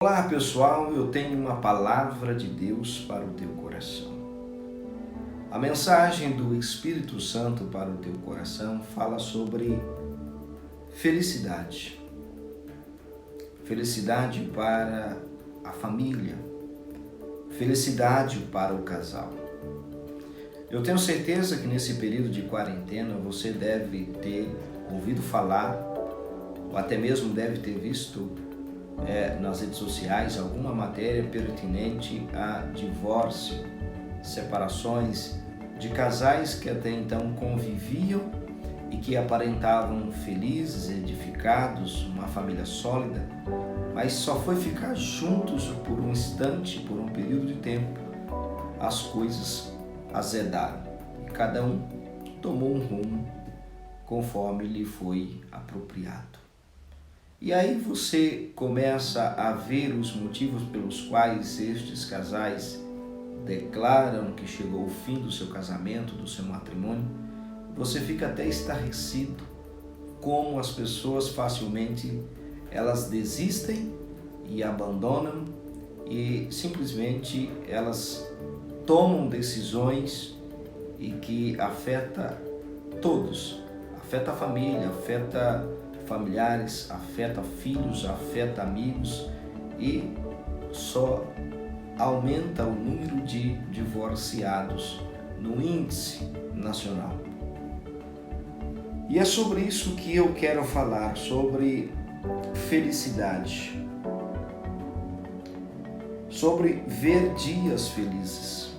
Olá pessoal, eu tenho uma palavra de Deus para o teu coração. A mensagem do Espírito Santo para o teu coração fala sobre felicidade. Felicidade para a família, felicidade para o casal. Eu tenho certeza que nesse período de quarentena você deve ter ouvido falar, ou até mesmo deve ter visto nas redes sociais alguma matéria pertinente a divórcio, separações de casais que até então conviviam e que aparentavam felizes, edificados, uma família sólida, mas só foi ficar juntos por um instante, por um período de tempo, as coisas azedaram e cada um tomou um rumo conforme lhe foi apropriado. E aí você começa a ver os motivos pelos quais estes casais declaram que chegou o fim do seu casamento, do seu matrimônio. Você fica até estarrecido como as pessoas facilmente elas desistem e abandonam e simplesmente elas tomam decisões e que afeta todos, afeta a família, afeta familiares, afeta filhos, afeta amigos e só aumenta o número de divorciados no índice nacional. E é sobre isso que eu quero falar, sobre felicidade, sobre ver dias felizes.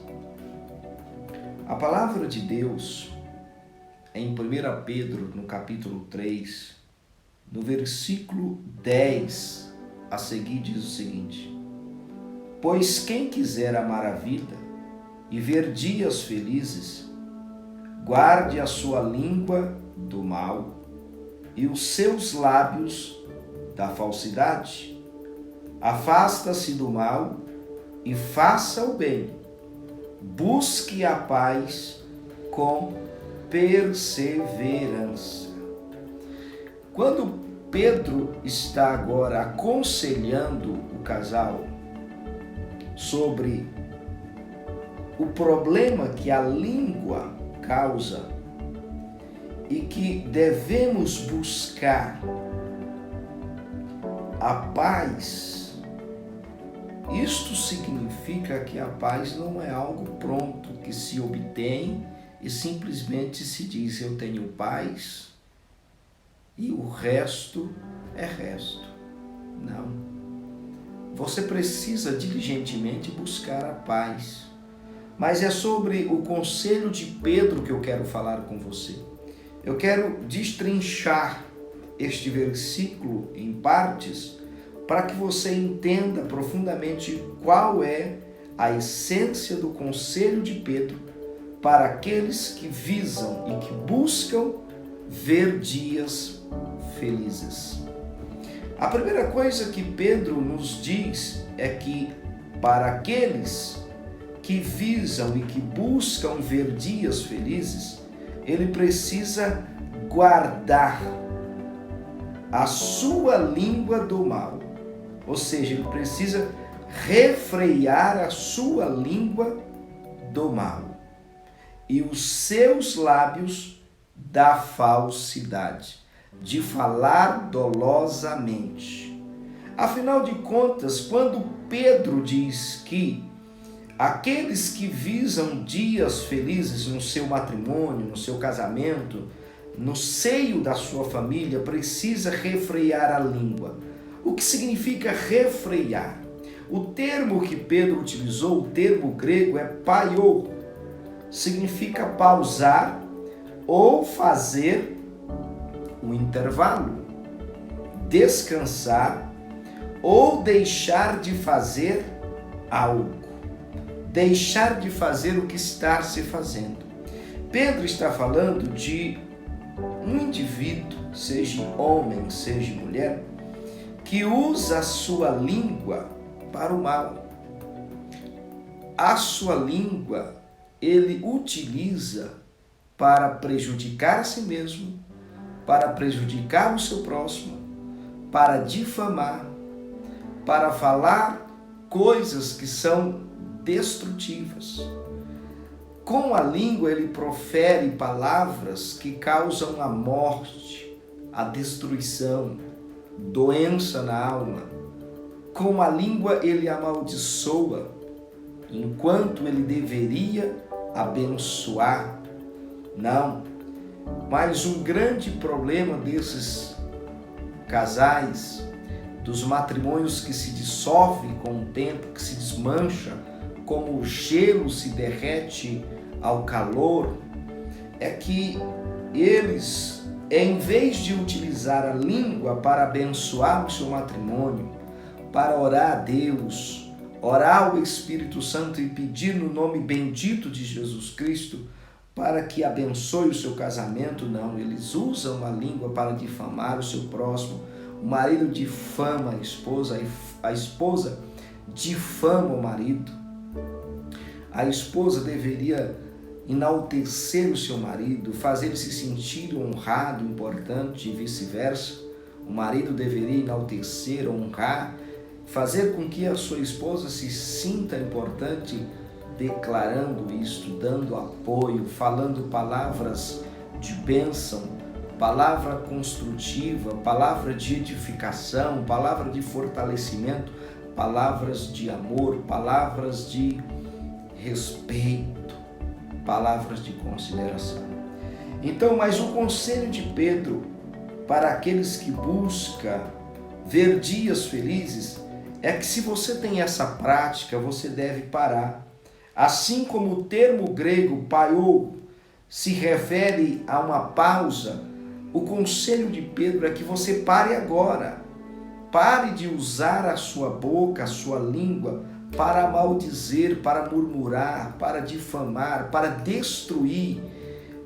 A palavra de Deus, em 1 Pedro, no capítulo 3, no versículo 10 a seguir diz o seguinte: pois quem quiser amar a vida e ver dias felizes, guarde a sua língua do mal e os seus lábios da falsidade. Afasta-se do mal e faça o bem. Busque a paz com perseverança. Quando Pedro está agora aconselhando o casal sobre o problema que a língua causa e que devemos buscar a paz, isto significa que a paz não é algo pronto que se obtém e simplesmente se diz eu tenho paz e o resto é resto. Não. Você precisa diligentemente buscar a paz. Mas é sobre o conselho de Pedro que eu quero falar com você. Eu quero destrinchar este versículo em partes para que você entenda profundamente qual é a essência do conselho de Pedro para aqueles que visam e que buscam ver dias felizes. A primeira coisa que Pedro nos diz é que para aqueles que visam e que buscam ver dias felizes, ele precisa guardar a sua língua do mal. Ou seja, ele precisa refrear a sua língua do mal e os seus lábios da falsidade, de falar dolosamente. Afinal de contas, quando Pedro diz que aqueles que visam dias felizes no seu matrimônio, no seu casamento, no seio da sua família, precisa refrear a língua. O que significa refrear? O termo que Pedro utilizou, o termo grego é paiô, significa pausar ou fazer um intervalo, descansar ou deixar de fazer algo, deixar de fazer o que está se fazendo. Pedro está falando de um indivíduo, seja homem, seja mulher, que usa a sua língua para o mal. A sua língua ele utiliza para prejudicar a si mesmo, para prejudicar o seu próximo, para difamar, para falar coisas que são destrutivas. Com a língua ele profere palavras que causam a morte, a destruição, doença na alma. Com a língua ele amaldiçoa, enquanto ele deveria abençoar. Não, mas um grande problema desses casais, dos matrimônios que se dissolvem com o tempo, que se desmancha, como o gelo se derrete ao calor, é que eles, em vez de utilizar a língua para abençoar o seu matrimônio, para orar a Deus, orar ao Espírito Santo e pedir no nome bendito de Jesus Cristo para que abençoe o seu casamento, não, eles usam a língua para difamar o seu próximo. O marido difama a esposa difama o marido. A esposa deveria enaltecer o seu marido, fazer ele se sentir honrado, importante e vice-versa. O marido deveria enaltecer, honrar, fazer com que a sua esposa se sinta importante, declarando isto, dando apoio, falando palavras de bênção, palavra construtiva, palavra de edificação, palavra de fortalecimento, palavras de amor, palavras de respeito, palavras de consideração. Então, mas o conselho de Pedro para aqueles que buscam ver dias felizes é que se você tem essa prática, você deve parar. Assim como o termo grego paiou se refere a uma pausa, o conselho de Pedro é que você pare agora. Pare de usar a sua boca, a sua língua para maldizer, para murmurar, para difamar, para destruir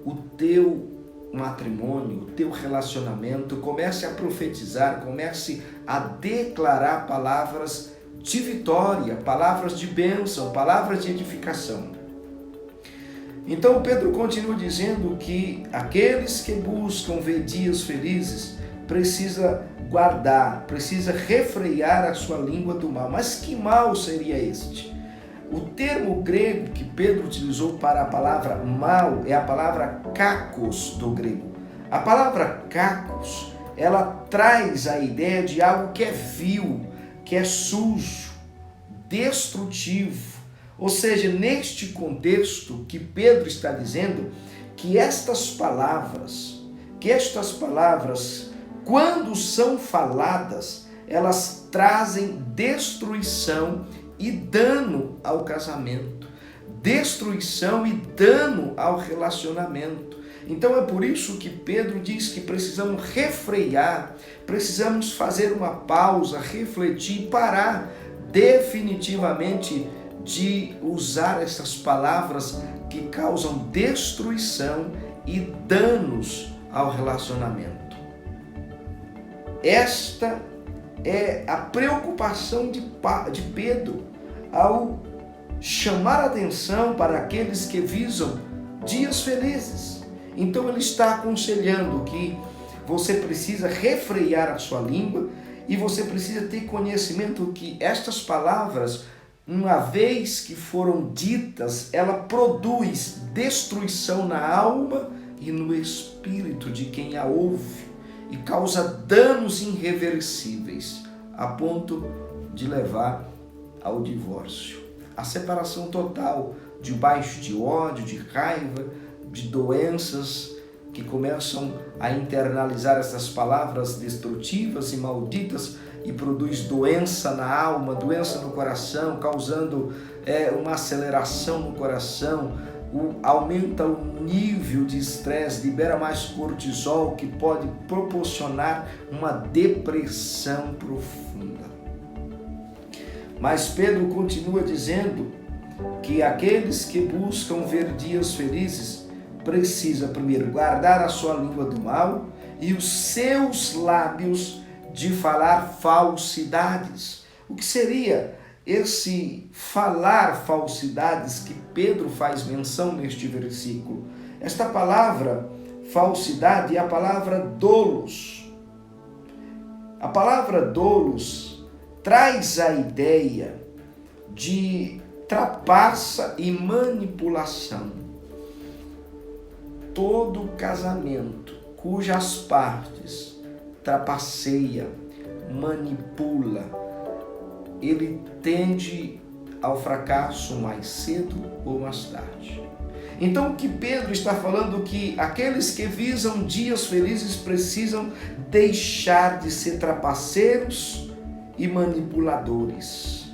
o teu matrimônio, o teu relacionamento. Comece a profetizar, comece a declarar palavras de vitória, palavras de bênção, palavras de edificação. Então Pedro continua dizendo que aqueles que buscam ver dias felizes precisa guardar, precisa refrear a sua língua do mal. Mas que mal seria este? O termo grego que Pedro utilizou para a palavra mal é a palavra kakos do grego. A palavra kakos, ela traz a ideia de algo que é vil, que é sujo, destrutivo. Ou seja, neste contexto que Pedro está dizendo que estas palavras, quando são faladas, elas trazem destruição e dano ao casamento, destruição e dano ao relacionamento. Então é por isso que Pedro diz que precisamos refrear, precisamos fazer uma pausa, refletir, parar definitivamente de usar essas palavras que causam destruição e danos ao relacionamento. Esta é a preocupação de Pedro ao chamar a atenção para aqueles que visam dias felizes. Então ele está aconselhando que você precisa refrear a sua língua e você precisa ter conhecimento que estas palavras, uma vez que foram ditas, ela produz destruição na alma e no espírito de quem a ouve e causa danos irreversíveis a ponto de levar ao divórcio, a separação total, debaixo de ódio, de raiva, de doenças que começam a internalizar essas palavras destrutivas e malditas e produz doença na alma, doença no coração, causando uma aceleração no coração, aumenta o nível de estresse, libera mais cortisol, que pode proporcionar uma depressão profunda. Mas Pedro continua dizendo que aqueles que buscam ver dias felizes precisa primeiro guardar a sua língua do mal e os seus lábios de falar falsidades. O que seria esse falar falsidades que Pedro faz menção neste versículo? Esta palavra falsidade é a palavra dolos. A palavra dolos traz a ideia de trapaça e manipulação. Todo casamento cujas partes trapaceia, manipula, ele tende ao fracasso mais cedo ou mais tarde. Então o que Pedro está falando é que aqueles que visam dias felizes precisam deixar de ser trapaceiros e manipuladores.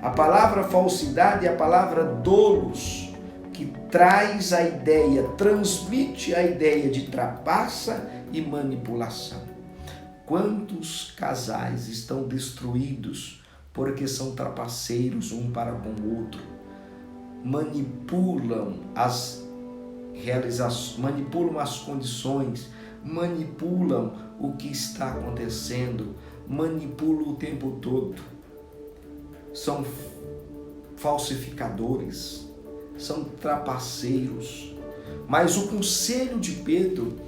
A palavra falsidade é a palavra dolos, que traz a ideia, transmite a ideia de trapaça e manipulação. Quantos casais estão destruídos porque são trapaceiros um para com o outro? Manipulam as realizações, manipulam as condições, manipulam o que está acontecendo, manipulam o tempo todo. São falsificadores, são trapaceiros. Mas o conselho de Pedro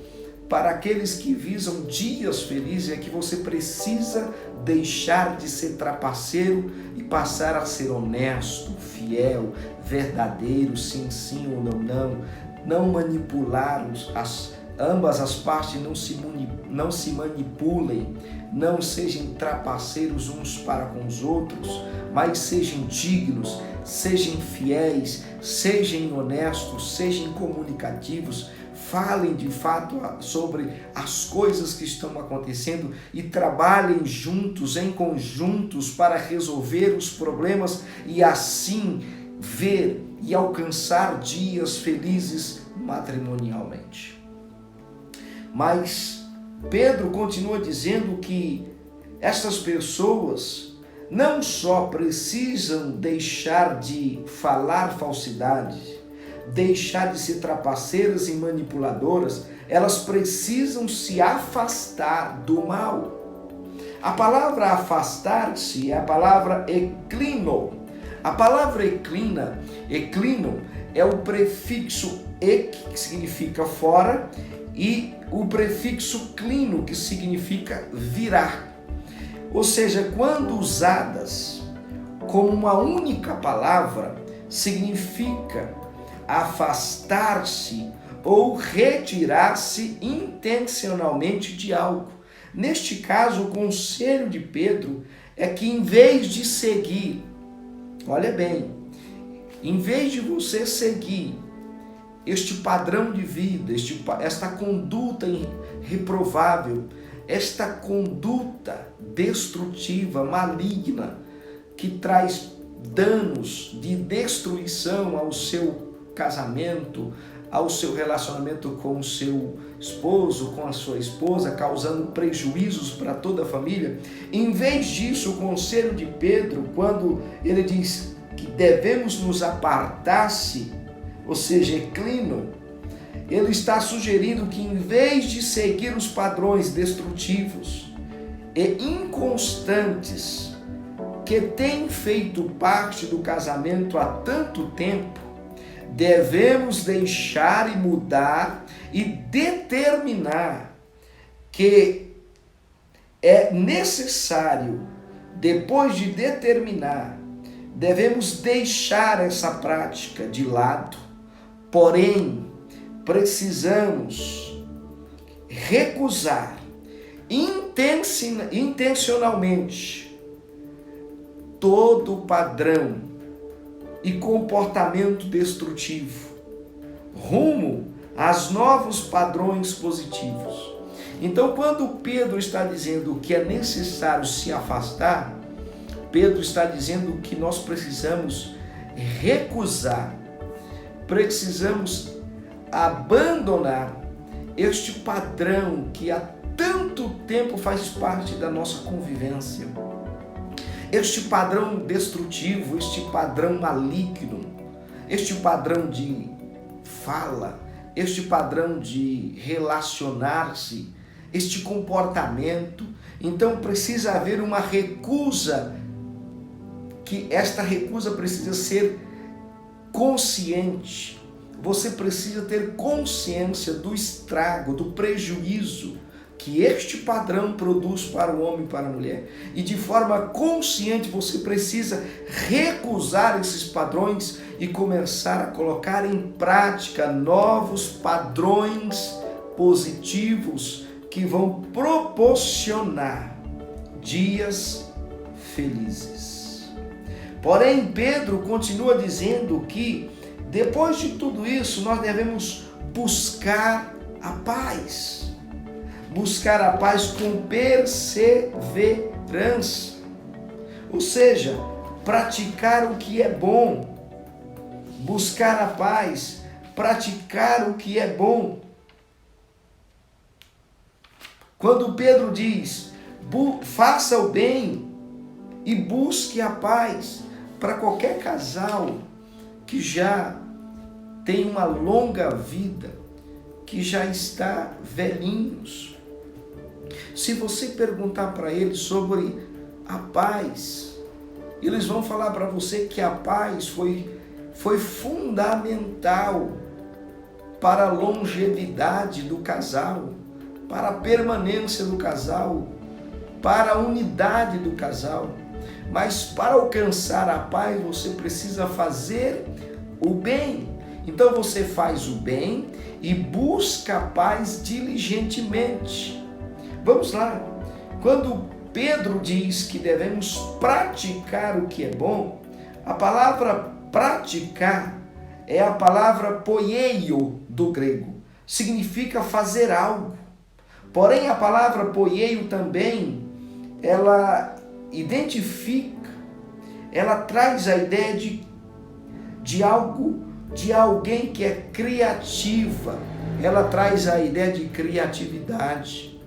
para aqueles que visam dias felizes é que você precisa deixar de ser trapaceiro e passar a ser honesto, fiel, verdadeiro, sim, sim ou não, não. Não manipular ambas as partes, não se manipulem, não sejam trapaceiros uns para com os outros, mas sejam dignos, sejam fiéis, sejam honestos, sejam comunicativos, falem de fato sobre as coisas que estão acontecendo e trabalhem juntos, em conjuntos, para resolver os problemas e assim ver e alcançar dias felizes matrimonialmente. Mas Pedro continua dizendo que essas pessoas não só precisam deixar de falar falsidade, deixar de ser trapaceiras e manipuladoras, elas precisam se afastar do mal. A palavra afastar-se é a palavra eklino. A palavra eklino é o prefixo ek, que significa fora, e o prefixo klino, que significa virar. Ou seja, quando usadas como uma única palavra, significa afastar-se ou retirar-se intencionalmente de algo. Neste caso, o conselho de Pedro é que em vez de seguir, olha bem, em vez de você seguir este padrão de vida, esta conduta reprovável, esta conduta destrutiva, maligna, que traz danos de destruição ao seu casamento, ao seu relacionamento com o seu esposo, com a sua esposa, causando prejuízos para toda a família. Em vez disso, o conselho de Pedro, quando ele diz que devemos nos apartar-se, ou seja, eklino, ele está sugerindo que em vez de seguir os padrões destrutivos e inconstantes que têm feito parte do casamento há tanto tempo, devemos deixar e mudar e determinar que é necessário, depois de determinar, devemos deixar essa prática de lado, porém, precisamos recusar intencionalmente todo padrão e comportamento destrutivo, rumo aos novos padrões positivos. Então, quando Pedro está dizendo que é necessário se afastar, Pedro está dizendo que nós precisamos recusar, precisamos abandonar este padrão que há tanto tempo faz parte da nossa convivência. Este padrão destrutivo, este padrão maligno, este padrão de fala, este padrão de relacionar-se, este comportamento. Então precisa haver uma recusa, que esta recusa precisa ser consciente. Você precisa ter consciência do estrago, do prejuízo que este padrão produz para o homem e para a mulher. E de forma consciente você precisa recusar esses padrões e começar a colocar em prática novos padrões positivos que vão proporcionar dias felizes. Porém, Pedro continua dizendo que depois de tudo isso nós devemos buscar a paz. Buscar a paz com perseverança. Ou seja, praticar o que é bom. Buscar a paz, praticar o que é bom. Quando Pedro diz, faça o bem e busque a paz, para qualquer casal que já tem uma longa vida, que já está velhinhos, se você perguntar para eles sobre a paz, eles vão falar para você que a paz foi fundamental para a longevidade do casal, para a permanência do casal, para a unidade do casal. Mas para alcançar a paz, você precisa fazer o bem. Então você faz o bem e busca a paz diligentemente. Vamos lá. Quando Pedro diz que devemos praticar o que é bom, a palavra praticar é a palavra poieio do grego. Significa fazer algo. Porém, a palavra poieio também, ela identifica, ela traz a ideia de algo, de alguém que é criativa. Ela traz a ideia de criatividade.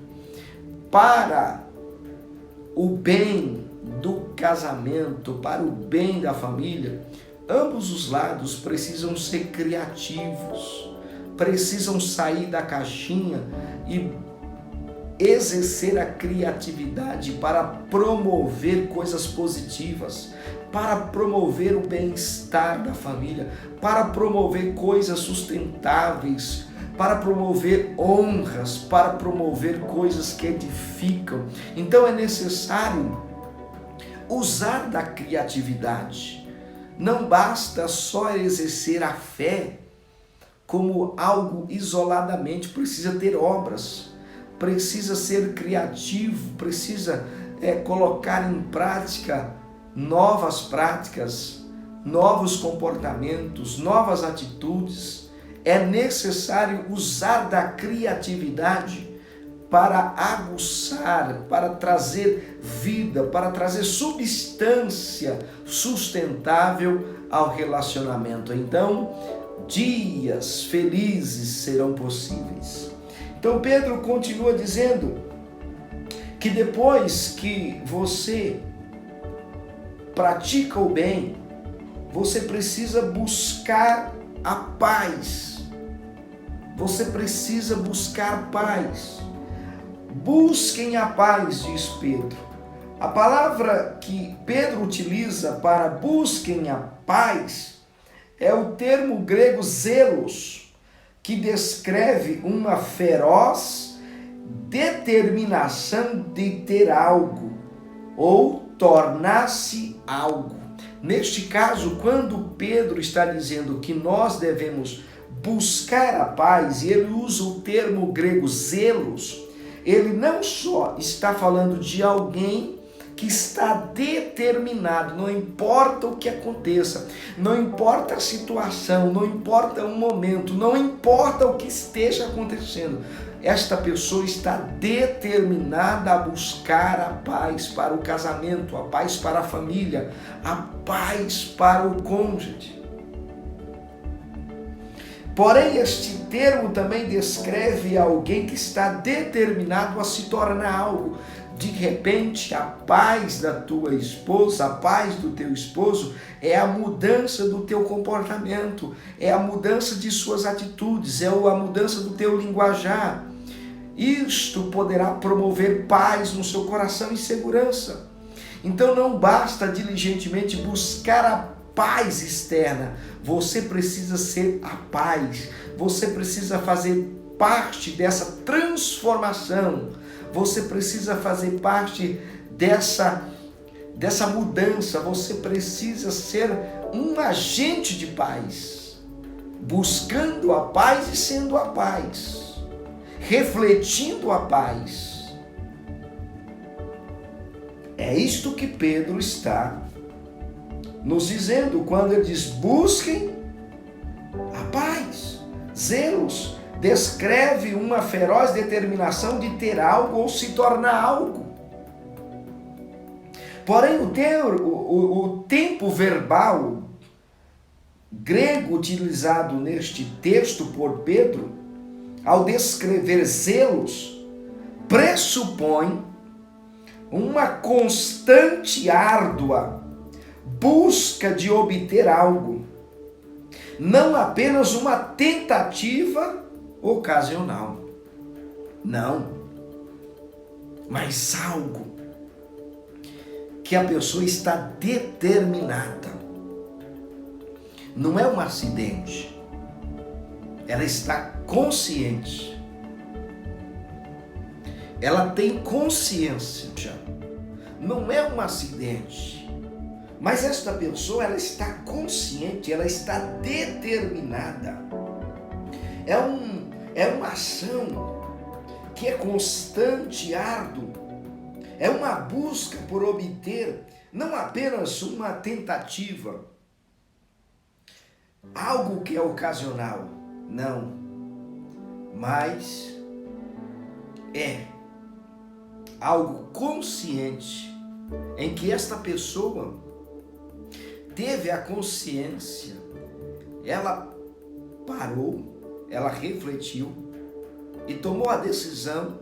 Para o bem do casamento, para o bem da família, ambos os lados precisam ser criativos, precisam sair da caixinha e exercer a criatividade para promover coisas positivas, para promover o bem-estar da família, para promover coisas sustentáveis, para promover honras, para promover coisas que edificam. Então é necessário usar da criatividade. Não basta só exercer a fé como algo isoladamente, precisa ter obras. Precisa ser criativo, precisa colocar em prática novas práticas, novos comportamentos, novas atitudes. É necessário usar da criatividade para aguçar, para trazer vida, para trazer substância sustentável ao relacionamento. Então, dias felizes serão possíveis. Então Pedro continua dizendo que depois que você pratica o bem, você precisa buscar a paz. Você precisa buscar paz. Busquem a paz, diz Pedro. A palavra que Pedro utiliza para busquem a paz é o termo grego zelos, que descreve uma feroz determinação de ter algo ou tornar-se algo. Neste caso, quando Pedro está dizendo que nós devemos buscar a paz, e ele usa o termo grego zelos, ele não só está falando de alguém que está determinado, não importa o que aconteça, não importa a situação, não importa o momento, não importa o que esteja acontecendo, esta pessoa está determinada a buscar a paz para o casamento, a paz para a família, a paz para o cônjuge. Porém, este termo também descreve alguém que está determinado a se tornar algo. De repente, a paz da tua esposa, a paz do teu esposo, é a mudança do teu comportamento, é a mudança de suas atitudes, é a mudança do teu linguajar. Isto poderá promover paz no seu coração e segurança. Então não basta diligentemente buscar a paz externa, você precisa ser a paz, você precisa fazer parte dessa transformação Você precisa fazer parte dessa mudança. Você precisa ser um agente de paz, buscando a paz e sendo a paz, refletindo a paz. É isto que Pedro está nos dizendo quando ele diz: busquem a paz. Zelos descreve uma feroz determinação de ter algo ou se tornar algo. Porém, o tempo verbal grego utilizado neste texto por Pedro, ao descrever zelos, pressupõe uma constante, árdua busca de obter algo, não apenas uma tentativa ocasional. Não, mas algo que a pessoa está determinada. Não é um acidente. Ela está consciente. Ela tem consciência. Não é um acidente. Mas esta pessoa, ela está consciente, ela está determinada. É uma ação que é constante, árdua. É uma busca por obter, não apenas uma tentativa, algo que é ocasional, não, mas é algo consciente, em que esta pessoa teve a consciência, ela parou, ela refletiu e tomou a decisão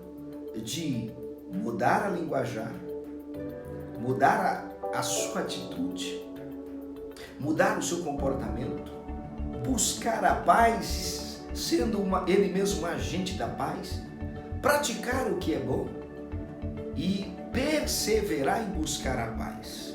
de mudar a linguajar, mudar a sua atitude, mudar o seu comportamento, buscar a paz, sendo ele mesmo um agente da paz, praticar o que é bom e perseverar em buscar a paz.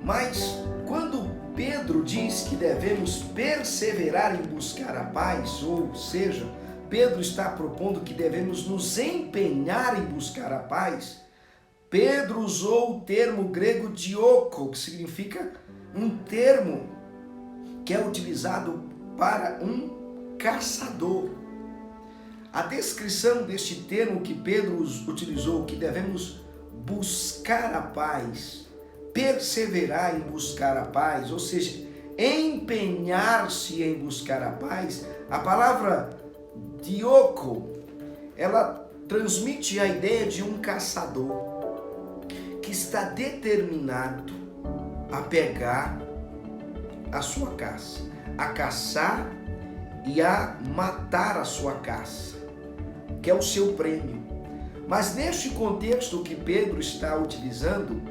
Mas quando Pedro diz que devemos perseverar em buscar a paz, ou seja, Pedro está propondo que devemos nos empenhar em buscar a paz, Pedro usou o termo grego dioko, que significa um termo que é utilizado para um caçador. A descrição deste termo que Pedro utilizou, que devemos buscar a paz, perseverar em buscar a paz, ou seja, empenhar-se em buscar a paz, a palavra dioko, ela transmite a ideia de um caçador que está determinado a pegar a sua caça, a caçar e a matar a sua caça, que é o seu prêmio. Mas neste contexto que Pedro está utilizando,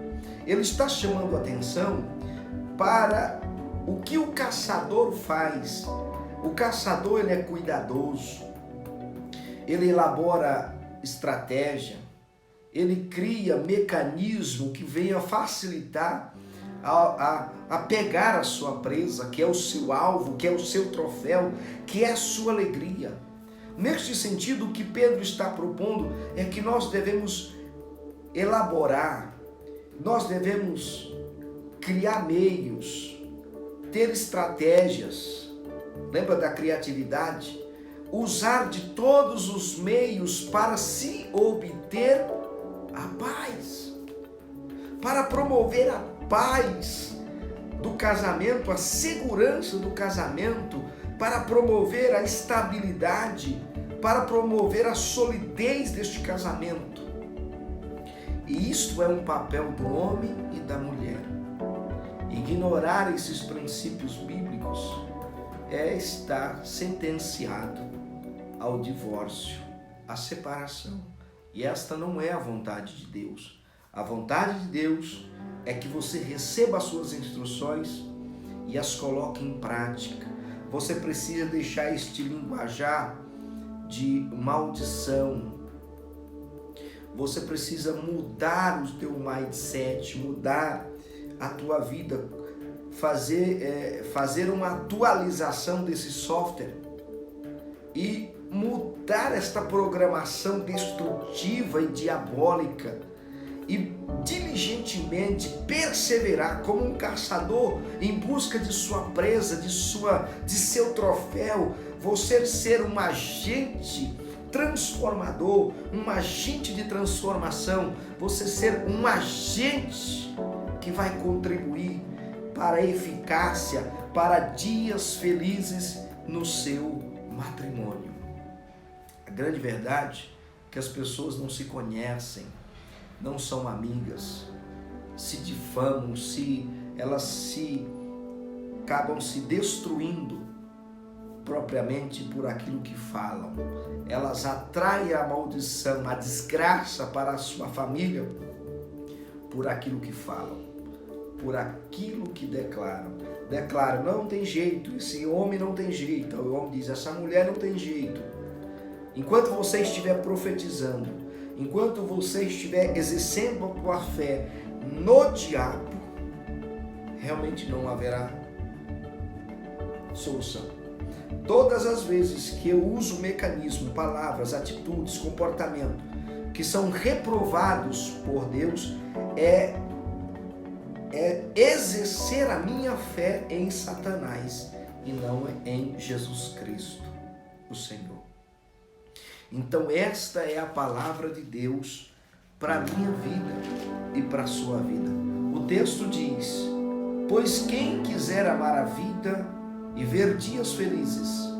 ele está chamando a atenção para o que o caçador faz. O caçador, ele é cuidadoso, ele elabora estratégia, ele cria mecanismo que venha facilitar a pegar a sua presa, que é o seu alvo, que é o seu troféu, que é a sua alegria. Neste sentido, o que Pedro está propondo é que nós devemos elaborar, nós devemos criar meios, ter estratégias. Lembra da criatividade? Usar de todos os meios para se obter a paz, para promover a paz do casamento, a segurança do casamento, para promover a estabilidade, para promover a solidez deste casamento. E isto é um papel do homem e da mulher. Ignorar esses princípios bíblicos é estar sentenciado ao divórcio, à separação. E esta não é a vontade de Deus. A vontade de Deus é que você receba as suas instruções e as coloque em prática. Você precisa deixar este linguajar de maldição. Você precisa mudar o teu mindset, mudar a tua vida, fazer uma atualização desse software e mudar esta programação destrutiva e diabólica e diligentemente perseverar como um caçador em busca de sua presa, de seu troféu, você ser um agente transformador, um agente de transformação, você ser um agente que vai contribuir para a eficácia, para dias felizes no seu matrimônio. A grande verdade é que as pessoas não se conhecem, não são amigas, se difamam, elas acabam se destruindo propriamente por aquilo que falam. Elas atraem a maldição, a desgraça para a sua família por aquilo que falam, por aquilo que declaram. Declaram, não tem jeito, esse homem não tem jeito. O homem diz, essa mulher não tem jeito. Enquanto você estiver profetizando, enquanto você estiver exercendo a tua fé no diabo, realmente não haverá solução. Todas as vezes que eu uso o mecanismo, palavras, atitudes, comportamento que são reprovados por Deus, é exercer a minha fé em Satanás e não em Jesus Cristo, o Senhor. Então esta é a palavra de Deus para a minha vida e para a sua vida. O texto diz, pois quem quiser amar a vida e ver dias felizes,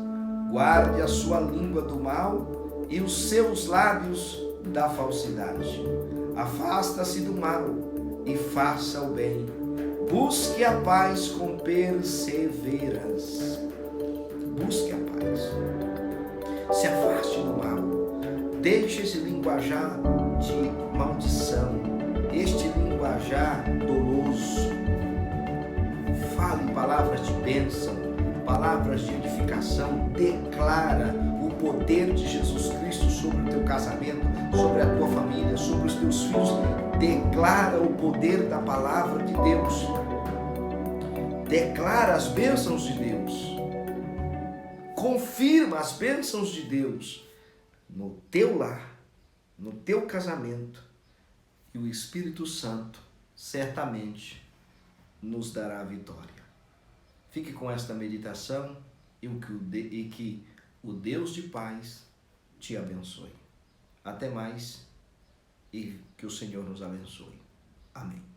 guarde a sua língua do mal e os seus lábios da falsidade. Afasta-se do mal e faça o bem. Busque a paz com perseverança. Busque a paz. Se afaste do mal. Deixe esse linguajar de maldição, este linguajar doloso. Fale palavras de bênção, palavras de edificação. Declara o poder de Jesus Cristo sobre o teu casamento, sobre a tua família, sobre os teus filhos. Declara o poder da palavra de Deus. Declara as bênçãos de Deus. Confirma as bênçãos de Deus no teu lar, no teu casamento, e o Espírito Santo certamente nos dará a vitória. Fique com esta meditação e que o Deus de paz te abençoe. Até mais e que o Senhor nos abençoe. Amém.